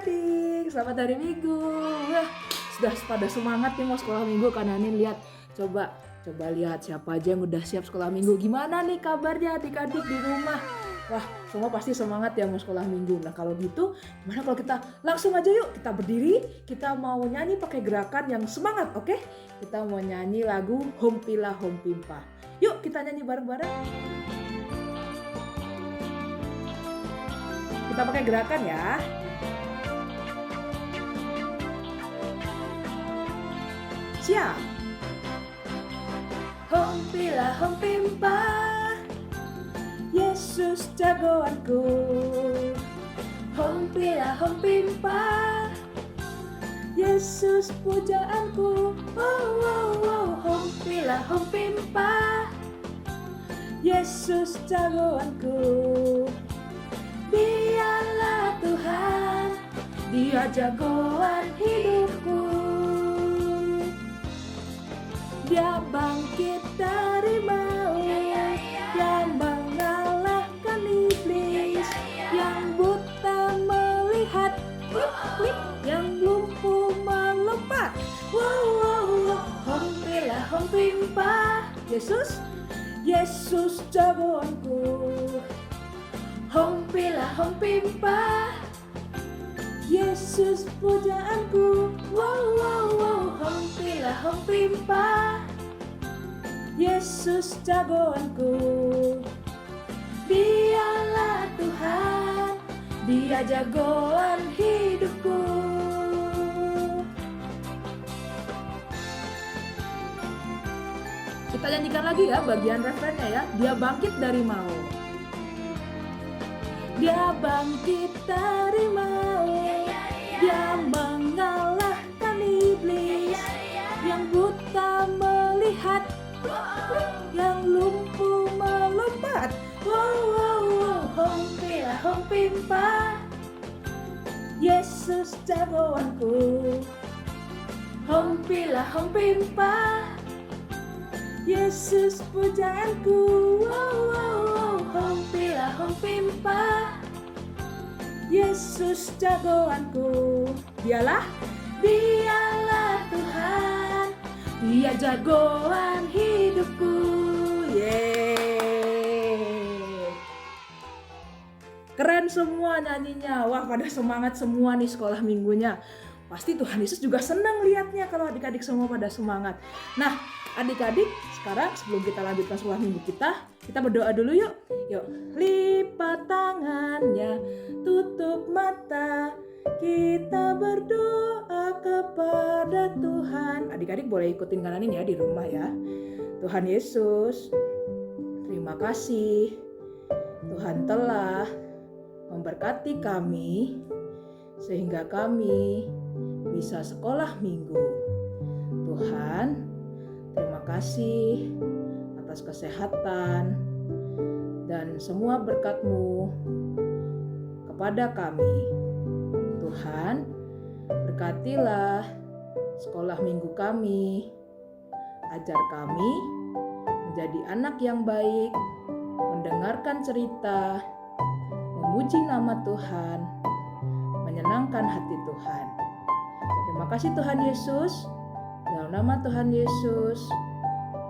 adik-adik, selamat hari Minggu. Wah, sudah pada semangat nih mau sekolah Minggu kan? Nih lihat, coba lihat siapa aja yang udah siap sekolah Minggu. Gimana nih kabarnya adik-adik di rumah? Wah, semua pasti semangat ya mau sekolah Minggu. Nah kalau gitu, gimana kalau kita langsung aja yuk kita berdiri, kita mau nyanyi pakai gerakan yang semangat, oke? Kita mau nyanyi lagu Hompila Hompimpa. Yuk kita nyanyi bareng-bareng. Kita pakai gerakan ya. Siap. Hompila hompimpa, Yesus jagoanku. Hompila hompimpa, Yesus pujaanku. Oh, oh, oh. Hompila hompimpa, Yesus jagoanku. Dialah Tuhan, Dia jagoan hidupku. Dia bangkit dari maut, yang mengalahkan iblis, yang buta melihat, yang lumpuh melompat. Wow, wow, wow. Hompila hompimpa, Yesus jagoanku. Hompila hompimpa, Yesus pujaanku. Wow, wow, wow. Hompila hompimpa, Yesus jagoanku. Dialah Tuhan, Dia jagoan hidupku. Kita nyanyikan lagi ya bagian refrennya ya. Dia bangkit dari maut. Dia bangkit dari maut, Dia mengalahkan iblis, yang buta melihat, yang lumpuh melompat. Wow, wow, wow. Hompila hompimpa, Yesus jagoanku. Hompila hompimpa, Yesus pujaanku. Wow, wow, wow. Hompila hompimpa, Yesus jagoanku. Dialah Tuhan, Dia jagoan hidupku. Yeay. Keren semua nyanyinya. Wah, pada semangat semua nih sekolah minggunya. Pasti Tuhan Yesus juga senang lihatnya kalau adik-adik semua pada semangat. Nah, adik-adik, sekarang sebelum kita lanjutkan sekolah minggu kita berdoa dulu yuk. Yuk, lipat tangannya, tutup mata, kita berdoa kepada Tuhan. Adik-adik boleh ikutin kanan ini ya di rumah ya. Tuhan Yesus, terima kasih. Tuhan telah memberkati kami sehingga kami bisa sekolah minggu. Tuhan, terima kasih atas kesehatan dan semua berkat-Mu kepada kami. Tuhan, berkatilah sekolah minggu kami. Ajar kami menjadi anak yang baik, mendengarkan cerita, memuji nama Tuhan, menyenangkan hati Tuhan. Terima kasih Tuhan Yesus. Dalam nama Tuhan Yesus,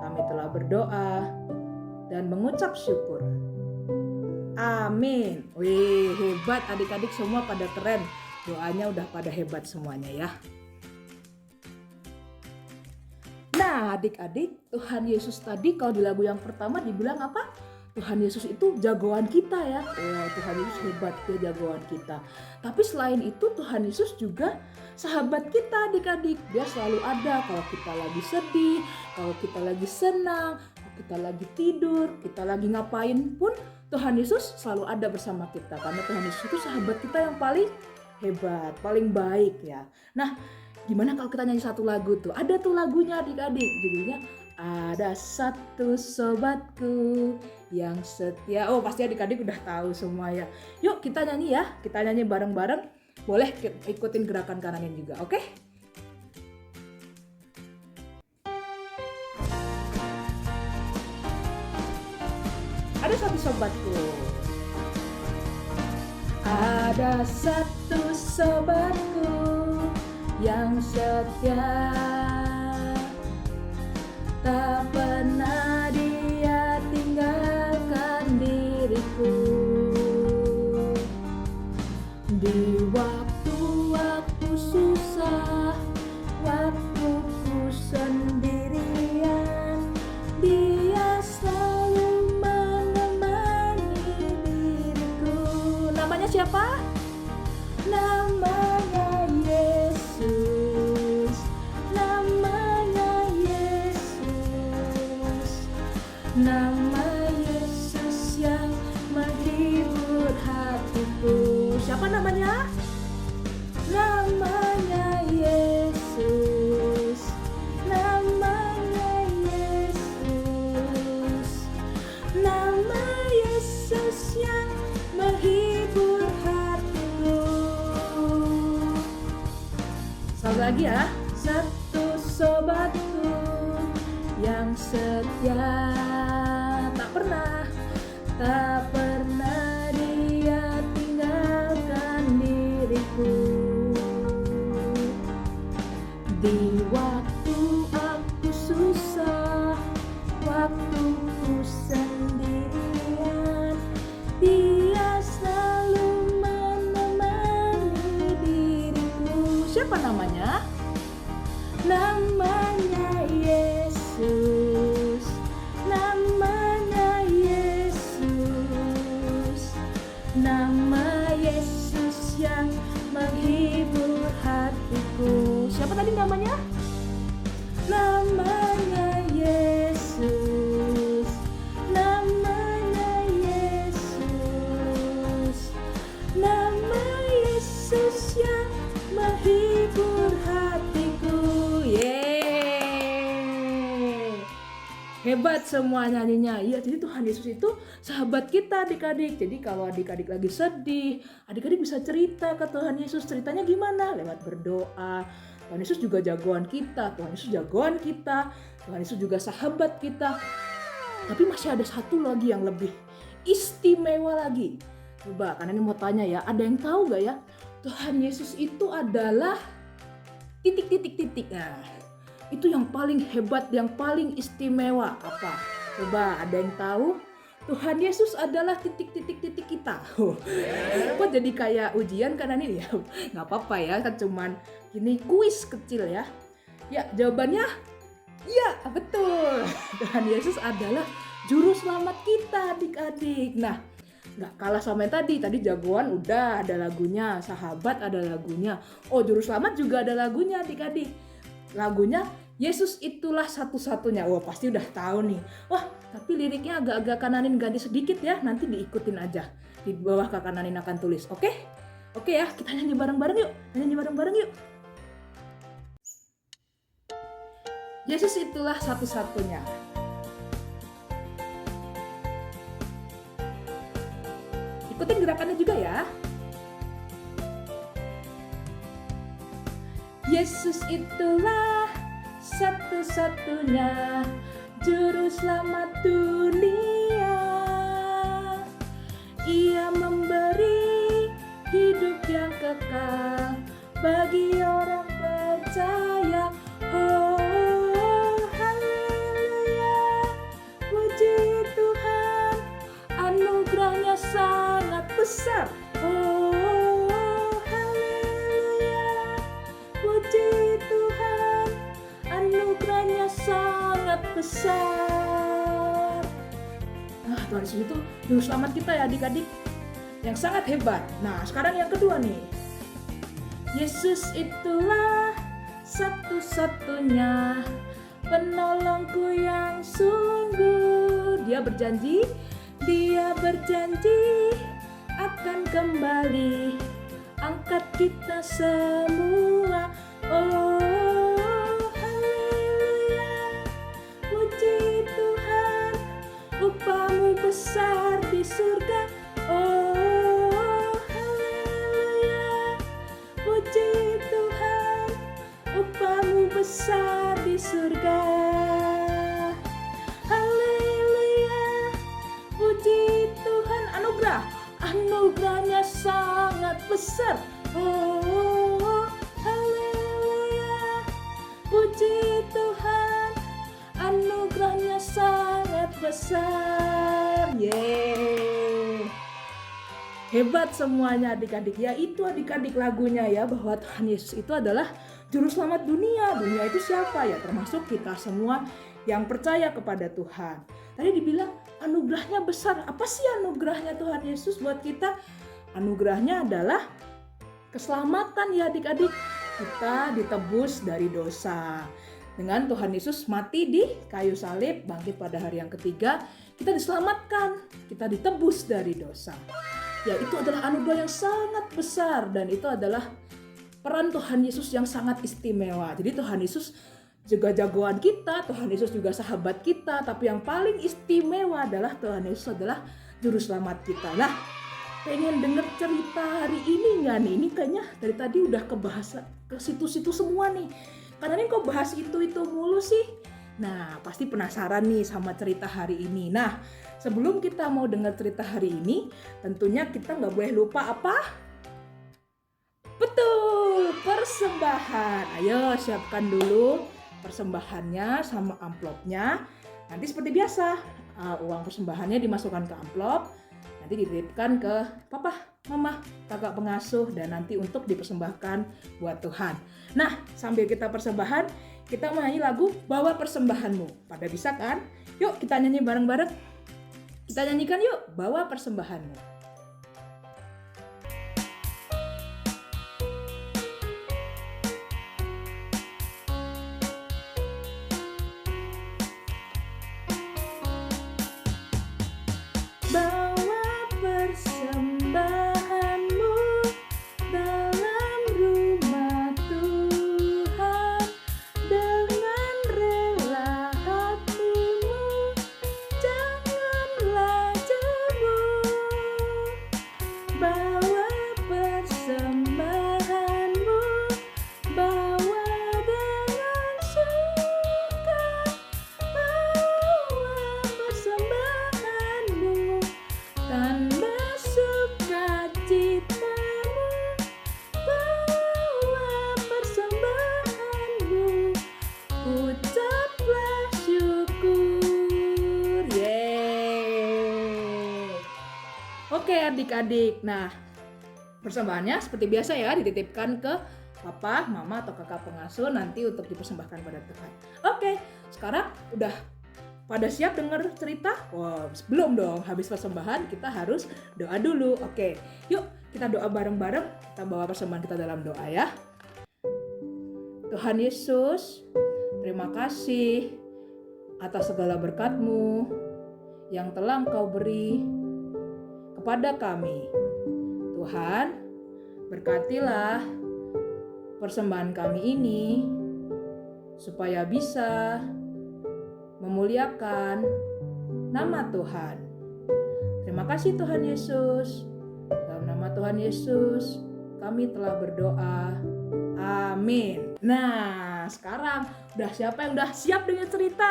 kami telah berdoa dan mengucap syukur. Amin. Wih, hebat adik-adik semua pada keren. Doanya udah pada hebat semuanya ya. Nah adik-adik, Tuhan Yesus tadi kalau di lagu yang pertama dibilang apa? Tuhan Yesus itu jagoan kita ya. Tuhan Yesus hebat, Dia jagoan kita. Tapi selain itu Tuhan Yesus juga sahabat kita adik-adik. Dia selalu ada kalau kita lagi sedih, kalau kita lagi senang, kalau kita lagi tidur, kita lagi ngapain pun Tuhan Yesus selalu ada bersama kita. Karena Tuhan Yesus itu sahabat kita yang paling hebat, paling baik ya. Nah, gimana kalau kita nyanyi satu lagu tuh? Ada tuh lagunya adik-adik, judulnya Ada Satu Sobatku yang Setia. Oh, pasti adik-adik udah tahu semua ya. Yuk kita nyanyi ya, kita nyanyi bareng-bareng. Boleh ikutin gerakan kanannya juga, oke? Ada satu sobatku. Ada satu sobat setia, tak pernah Dia tinggalkan diriku. Di waktu-waktu susah, waktu ku sendirian, Dia selalu menemani diriku. Namanya siapa? Namanya Yesus, namanya Yesus, nama Yesus yang menghibur hatiku. Siapa namanya? Namanya Yesus, namanya Yesus, nama Yesus yang menghibur hatiku. Sekali lagi ya, satu sobatku yang setia, tak pernah Dia tinggalkan diriku. Di waktu aku susah, waktu ku sendirian, Dia selalu menemani diriku. Siapa namanya? Namanya Yesus, namanya Yesus, nama Yesus yang menghibur hatiku. Siapa tadi namanya? Namanya Yesus, namanya Yesus, nama Yesus yang menghibur hatiku. Yeay, hebat semua nyanyinya. Iya, jadi Tuhan Yesus itu sahabat kita adik-adik. Jadi kalau adik-adik lagi sedih, adik-adik bisa cerita ke Tuhan Yesus. Ceritanya gimana? Lewat berdoa. Tuhan Yesus juga jagoan kita, Tuhan Yesus jagoan kita, Tuhan Yesus juga sahabat kita. Tapi masih ada satu lagi yang lebih istimewa lagi. Coba, karena ini mau tanya ya, ada yang tahu gak ya? Tuhan Yesus itu adalah titik-titik-titik. Nah, itu yang paling hebat, yang paling istimewa apa? Coba, ada yang tahu? Tuhan Yesus adalah titik-titik-titik kita. Kok jadi kayak ujian karena ini ya? Nggak apa-apa ya, kan cuman ini kuis kecil ya. Ya, jawabannya ya, betul. Tuhan Yesus adalah juru selamat kita adik-adik. Nah, nggak kalah sama yang tadi jagoan udah ada lagunya, sahabat ada lagunya, oh juru selamat juga ada lagunya adik-adik. Lagunya Yesus itulah satu-satunya. Wah, pasti udah tahu nih. Wah, tapi liriknya agak-agak kananin ganti sedikit ya, nanti diikutin aja. Di bawah Kak Kananin akan tulis. Oke ya, kita nyanyi bareng-bareng yuk. Yesus itulah satu-satunya. Ikutin gerakannya juga ya. Yesus itulah satu-satunya juru selamat dunia. Ia memberi hidup yang kekal bagi orang percaya. Oh, haleluya, puji Tuhan, anugerahnya sangat besar. Oh, haleluya, puji Tuhan, anugerahnya sangat besar. Nah, Tuhan Yesus itu juru selamat kita ya adik-adik, yang sangat hebat. Nah, sekarang yang kedua nih. Yesus itulah satu-satunya penolongku yang sungguh. Dia berjanji akan kembali angkat kita semua. Oh, haleluya, puji Tuhan, upahmu besar di surga. Oh, haleluya, puji Tuhan, upahmu besar di surga. Haleluya, puji Tuhan, anugerahnya sangat besar. Oh, hebat semuanya adik-adik. Ya itu adik-adik lagunya ya, bahwa Tuhan Yesus itu adalah juru selamat dunia. Dunia itu siapa ya? Termasuk kita semua yang percaya kepada Tuhan. Tadi dibilang anugerahnya besar. Apa sih anugerahnya Tuhan Yesus buat kita? Anugerahnya adalah keselamatan ya adik-adik. Kita ditebus dari dosa. Dengan Tuhan Yesus mati di kayu salib, bangkit pada hari yang ketiga, kita diselamatkan, kita ditebus dari dosa. Ya itu adalah anugerah yang sangat besar, dan itu adalah peran Tuhan Yesus yang sangat istimewa. Jadi Tuhan Yesus juga jagoan kita, Tuhan Yesus juga sahabat kita, tapi yang paling istimewa adalah Tuhan Yesus adalah juru selamat kita. Nah, pengen denger cerita hari ini nggak nih? Ini kayaknya dari tadi udah ke situ-situ semua nih. Karena ini kok bahas itu mulu sih? Nah, pasti penasaran nih sama cerita hari ini. Nah, sebelum kita mau dengar cerita hari ini, tentunya kita nggak boleh lupa apa? Betul, persembahan. Ayo siapkan dulu persembahannya sama amplopnya. Nanti seperti biasa, uang persembahannya dimasukkan ke amplop, nanti dititipkan ke papa, mama, kakak pengasuh, dan nanti untuk dipersembahkan buat Tuhan. Nah, sambil kita persembahan, kita mau nyanyi lagu Bawa Persembahanmu. Pada bisa kan? Yuk kita nyanyi bareng-bareng. Kita nyanyikan yuk, Bawa Persembahanmu. Oke adik-adik, nah persembahannya seperti biasa ya, dititipkan ke papa, mama, atau kakak pengasuh nanti untuk dipersembahkan pada Tuhan. Oke, sekarang udah pada siap dengar cerita? Wow, belum dong, habis persembahan kita harus doa dulu. Oke, yuk kita doa bareng-bareng, kita bawa persembahan kita dalam doa ya. Tuhan Yesus, terima kasih atas segala berkat-Mu yang telah Engkau beri kepada kami. Tuhan, berkatilah persembahan kami ini supaya bisa memuliakan nama Tuhan. Terima kasih Tuhan Yesus. Dalam nama Tuhan Yesus kami telah berdoa. Amin. Nah, sekarang udah siapa yang udah siap dengan cerita?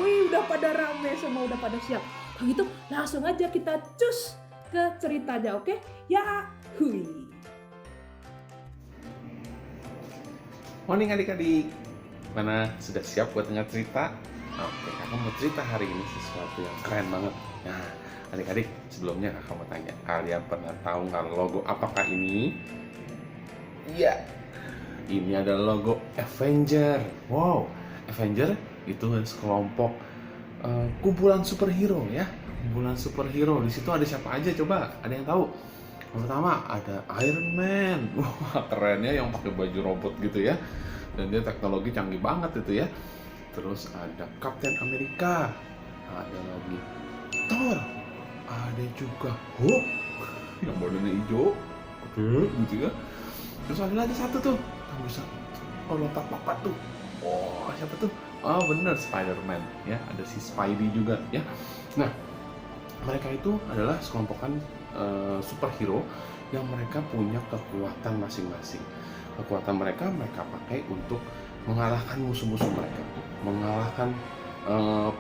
Wih, udah pada rame semua, udah pada siap. Kalau gitu langsung aja kita cus ke ceritanya, oke? Ya, hui. Morning adik-adik. Mana sudah siap buat dengar cerita? Oke, kakak mau cerita hari ini sesuatu yang keren banget. Nah, adik-adik, sebelumnya kakak mau tanya, kalian pernah tahu nggak logo apakah ini? Iya, ini adalah logo Avenger. Wow, Avenger itu sekelompok kumpulan superhero ya. Kumpulan superhero. Di situ ada siapa aja coba? Ada yang tahu? Pertama ada Iron Man. Wah, kerennya yang pakai baju robot gitu ya. Dan dia teknologi canggih banget itu ya. Terus ada Captain America. Ada lagi Thor. Ada juga Hulk yang badannya hijau. Gitu ya. Terus ada lagi satu tuh yang bisa lompat-lompat tuh. Oh, siapa tuh? Oh bener, Spider-Man ya, ada si Spidey juga ya. Nah, mereka itu adalah sekelompokan superhero yang mereka punya kekuatan masing-masing. Kekuatan mereka pakai untuk mengalahkan musuh-musuh mereka, mengalahkan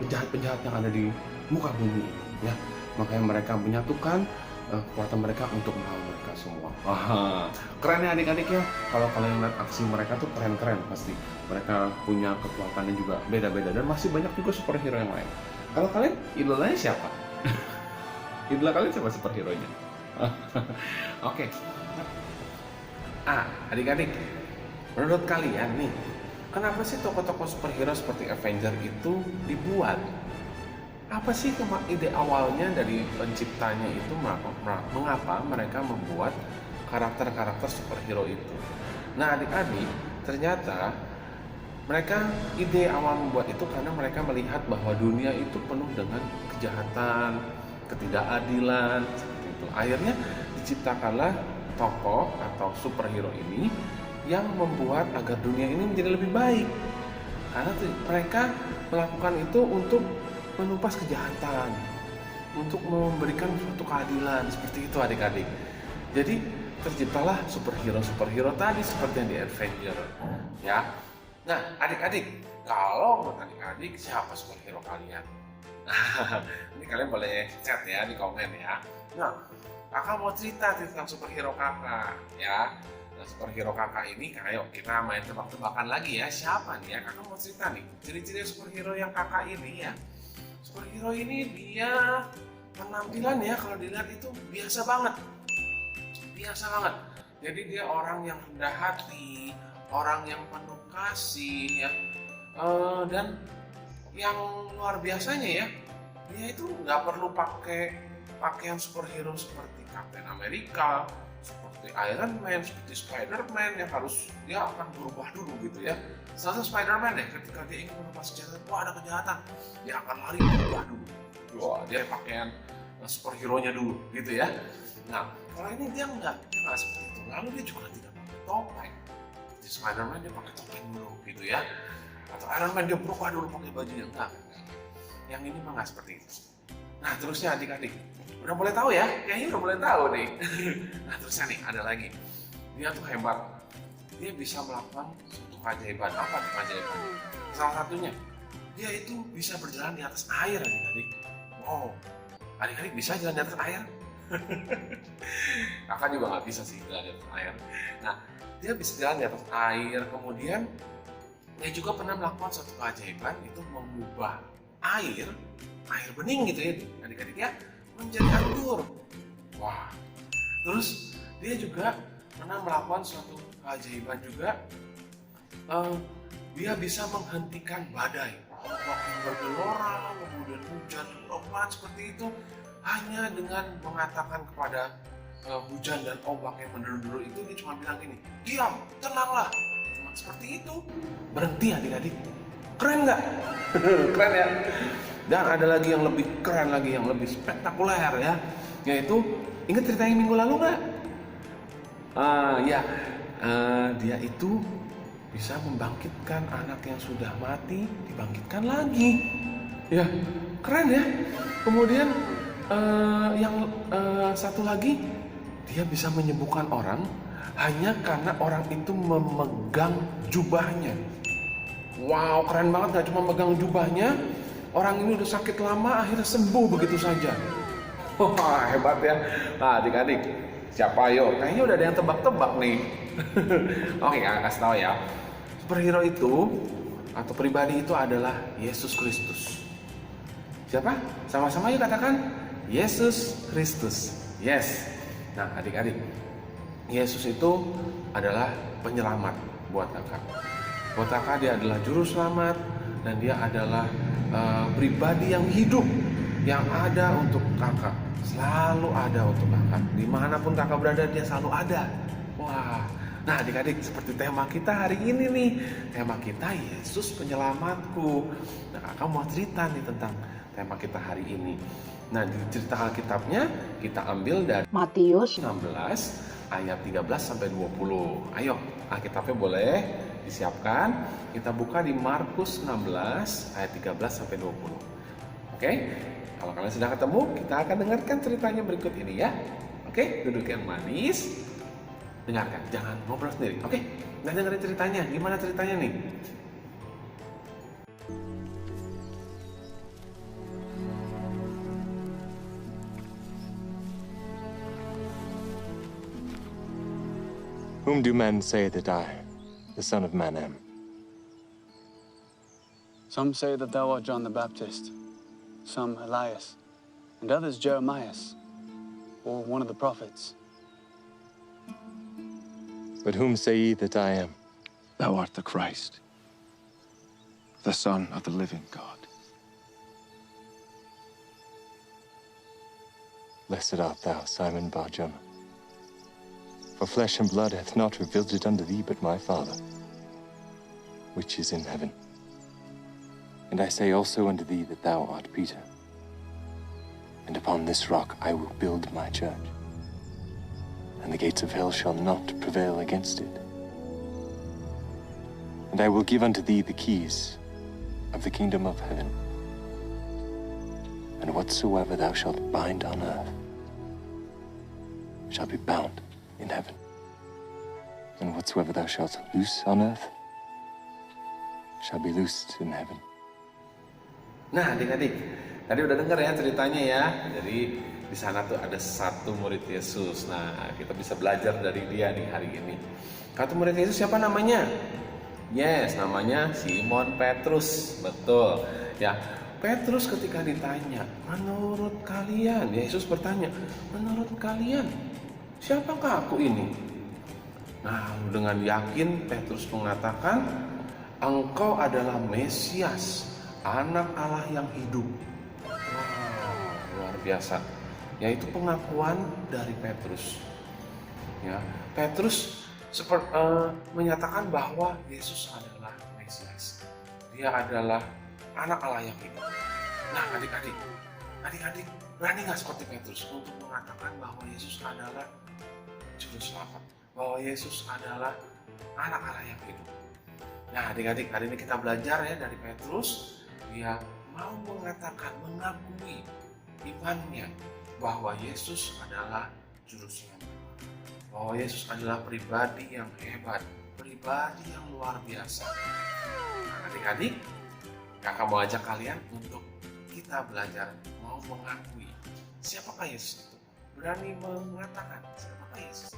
penjahat-penjahat yang ada di muka bumi ini ya. Makanya mereka menyatukan kekuatan mereka untuk melawan mereka semua. Wah, keren ya adik-adik ya. Kalau kalian lihat aksi mereka tuh keren-keren pasti. Mereka punya kekuatannya juga beda-beda dan masih banyak juga superhero yang lain. Kalau kalian idolanya siapa? Idola kalian siapa superhero-nya? Oke. Adik-adik, menurut kalian nih, kenapa sih tokoh-tokoh superhero seperti Avenger itu dibuat? Apa sih ide awalnya dari penciptanya itu, mengapa mereka membuat karakter-karakter superhero itu? Nah, adik-adik, ternyata mereka ide awal membuat itu karena mereka melihat bahwa dunia itu penuh dengan kejahatan, ketidakadilan, seperti itu. Akhirnya diciptakanlah tokoh atau superhero ini yang membuat agar dunia ini menjadi lebih baik. Karena mereka melakukan itu untuk menumpas kejahatan, untuk memberikan suatu keadilan, seperti itu adik-adik. Jadi terciptalah superhero tadi seperti yang di Avenger, ya. Nah, adik-adik, kalau menurut adik-adik siapa superhero kalian? Ini kalian boleh chat ya di komen ya. Nah, kakak mau cerita tentang superhero kakak, ya. Nah, superhero kakak ini, ayo kita main tebak-tebakan lagi ya. Siapa nih ya? Kakak mau cerita nih ciri-ciri superhero yang kakak ini ya. Superhero ini dia penampilan ya, kalau dilihat itu biasa banget. Jadi dia orang yang rendah hati, orang yang penuh kasih ya, dan yang luar biasanya ya, dia itu nggak perlu pakai pakaian superhero seperti Captain America, seperti Iron Man, seperti Spider-Man yang harus dia akan berubah dulu gitu ya. Salah satu Spider-Man ya, ketika dia ingin menumpas kejahatan, wah ada kejahatan, dia akan lari berubah dulu. Wah, dia pakaian superhero-nya dulu gitu ya. Nah, kalau ini dia nggak seperti itu. Lalu dia juga tidak pakai topeng. Di Spider-Man dia pakai topeng dulu gitu ya. Atau Iron Man dia berubah dulu pakai bajunya. Enggak. Yang ini mah nggak seperti itu. Nah, terusnya adik-adik, udah boleh tahu ya? Kayaknya udah boleh tahu nih. Nah, terusnya nih ada lagi. Dia tuh hebat. Dia bisa melakukan suatu keajaiban. Apa tuh keajaiban? Salah satunya, dia itu bisa berjalan di atas air adik-adik. Wow, adik-adik bisa jalan di atas air? Kakak juga nggak bisa sih jalan di atas air. Nah, dia bisa jalan di atas air. Kemudian dia juga pernah melakukan suatu keajaiban, itu mengubah air bening gitu ya adik-adik ya, menjadi anggur. Wah, terus dia juga pernah melakukan suatu keajaiban juga, dia bisa menghentikan badai, ombak yang bergelora, kemudian hujan lebat seperti itu, hanya dengan mengatakan kepada hujan dan ombak yang menderu-deru itu, dia cuma bilang gini, diam, tenanglah. Cuma seperti itu, berhenti adik-adik. Keren nggak? Keren ya. Dan ada lagi yang lebih keren lagi, yang lebih spektakuler ya, yaitu ingat cerita yang minggu lalu nggak? Dia itu bisa membangkitkan anak yang sudah mati, dibangkitkan lagi. Ya, keren ya. Kemudian yang satu lagi, dia bisa menyembuhkan orang hanya karena orang itu memegang jubahnya. Wow, keren banget, gak cuma megang jubahnya, orang ini udah sakit lama akhirnya sembuh begitu saja. Wah, hebat ya. Nah, adik-adik, siapa yo? Kayaknya udah ada yang tebak-tebak nih. Oke, kakak kasih tahu ya. Superhero itu atau pribadi itu adalah Yesus Kristus. Siapa? Sama-sama yuk katakan Yesus Kristus. Yes. Nah, adik-adik, Yesus itu adalah penyelamat buat kakak. Buat kakak dia adalah juru selamat, dan dia adalah pribadi yang hidup, yang ada untuk kakak, selalu ada untuk kakak. Dimanapun kakak berada, dia selalu ada. Wah, nah adik-adik, seperti tema kita hari ini nih, tema kita Yesus penyelamatku. Nah, kakak mau cerita nih tentang tema kita hari ini. Nah, di cerita Alkitabnya kita ambil dari Matius 16 ayat 13 sampai 20. Ayo, Alkitabnya boleh disiapkan. Kita buka di Markus 16 ayat 13 sampai 20. Oke? Kalau kalian sudah ketemu, kita akan dengarkan ceritanya berikut ini ya. Oke? Duduk yang manis. Dengarkan, jangan ngobrol sendiri. Oke? Nah, dengerin ceritanya. Gimana ceritanya nih? Whom do men say that I, the Son of Man, am? Some say that thou art John the Baptist, some Elias, and others Jeremias, or one of the prophets. But whom say ye that I am? Thou art the Christ, the Son of the living God. Blessed art thou, Simon Bar-Jonah. For flesh and blood hath not revealed it unto thee, but my Father, which is in heaven. And I say also unto thee that thou art Peter, and upon this rock I will build my church, and the gates of hell shall not prevail against it. And I will give unto thee the keys of the kingdom of heaven. And whatsoever thou shalt bind on earth shall be bound in heaven. And whatsoever thou shalt loose on earth shall be loosed in heaven. Nah, adik-adik, tadi udah dengar ya ceritanya ya. Jadi di sana tuh ada satu murid Yesus. Nah, kita bisa belajar dari dia nih hari ini. Satu murid Yesus siapa namanya? Yes, namanya Simon Petrus. Betul. Ya, Petrus ketika ditanya, menurut kalian, Yesus bertanya, menurut kalian, siapakah aku ini? Nah, dengan yakin Petrus mengatakan, engkau adalah Mesias, anak Allah yang hidup. Wow, luar biasa. Yaitu pengakuan dari Petrus. Ya, Petrus menyatakan bahwa Yesus adalah Mesias. Dia adalah anak Allah yang hidup. Nah, adik-adik, berani nggak seperti Petrus untuk mengatakan bahwa Yesus adalah juru selamat, bahwa Yesus adalah anak Allah yang hidup? Nah, adik-adik, hari ini kita belajar ya dari Petrus. Dia mau mengatakan, mengakui imannya bahwa Yesus adalah juru selamat, bahwa Yesus adalah pribadi yang hebat, pribadi yang luar biasa. Nah, adik-adik, kakak mau ajak kalian untuk kita belajar mau mengakui siapakah Yesus itu, berani mengatakan siapakah Yesus.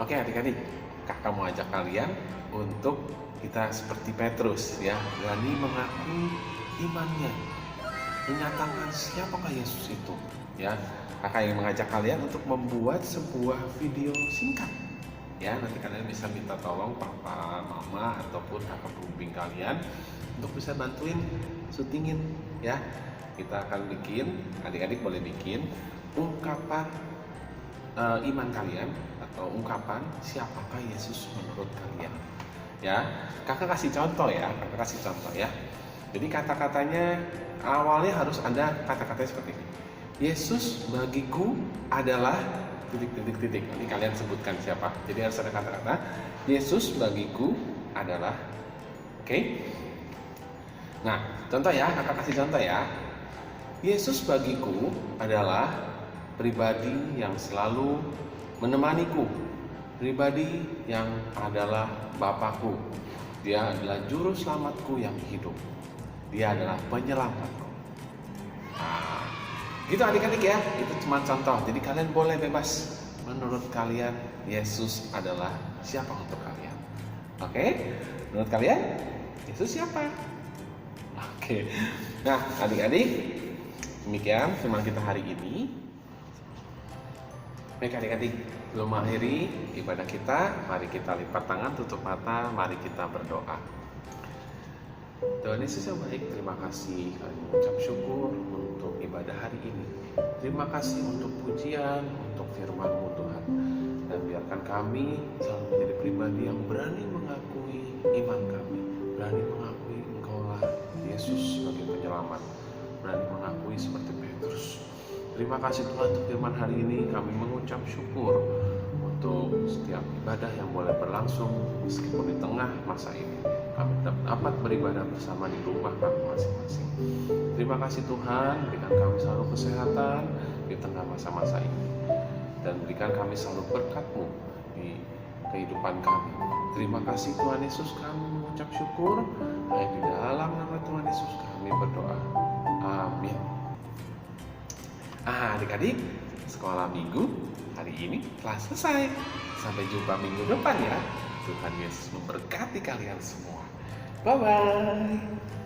Oke adik-adik, kakak mau ajak kalian untuk kita seperti Petrus ya, berani mengakui imannya, menyatakan siapakah Yesus itu ya. Kakak ingin mengajak kalian untuk membuat sebuah video singkat ya. Nanti kalian bisa minta tolong papa, mama ataupun kakak pembimbing kalian untuk bisa bantuin syutingin ya. Kita akan bikin, adik-adik boleh bikin ungkapan iman kalian atau ungkapan siapakah Yesus menurut kalian ya. Kakak kasih contoh ya, Jadi kata-katanya awalnya harus ada kata-katanya seperti ini. Yesus bagiku adalah titik. Ini kalian sebutkan siapa. Jadi harus ada kata-kata Yesus bagiku adalah. Oke. Nah, contoh ya, kakak kasih contoh ya. Yesus bagiku adalah pribadi yang selalu menemaniku, pribadi yang adalah Bapakku. Dia adalah juru selamatku yang hidup. Dia adalah penyelamatku. Nah, gitu adik-adik ya, itu cuma contoh. Jadi kalian boleh bebas. Menurut kalian Yesus adalah siapa untuk kalian? Oke? Menurut kalian Yesus siapa? Oke. Nah, adik-adik, demikian firman kita hari ini. Baik adik-adik, sebelum mengakhiri ibadah kita, mari kita lipat tangan, tutup mata, mari kita berdoa. Tuhan Yesus yang baik, terima kasih kami mengucap syukur untuk ibadah hari ini. Terima kasih untuk pujian, untuk firman-Mu Tuhan. Dan biarkan kami selalu menjadi pribadi yang berani mengakui iman kami, berani mengakui Engkaulah Yesus sebagai penyelamat, berani mengakui seperti Petrus. Terima kasih Tuhan untuk firman hari ini. Kami mengucap syukur untuk setiap ibadah yang boleh berlangsung meskipun di tengah masa ini. Kami dapat beribadah bersama di rumah kami masing-masing. Terima kasih Tuhan, berikan kami selalu kesehatan di tengah masa-masa ini. Dan berikan kami selalu berkat-Mu di kehidupan kami. Terima kasih Tuhan Yesus, kami mengucap syukur. Hanya di dalam nama Tuhan Yesus kami berdoa. Amin. Adik-adik, sekolah minggu hari ini telah selesai. Sampai jumpa minggu depan ya. Tuhan Yesus memberkati kalian semua. Bye-bye.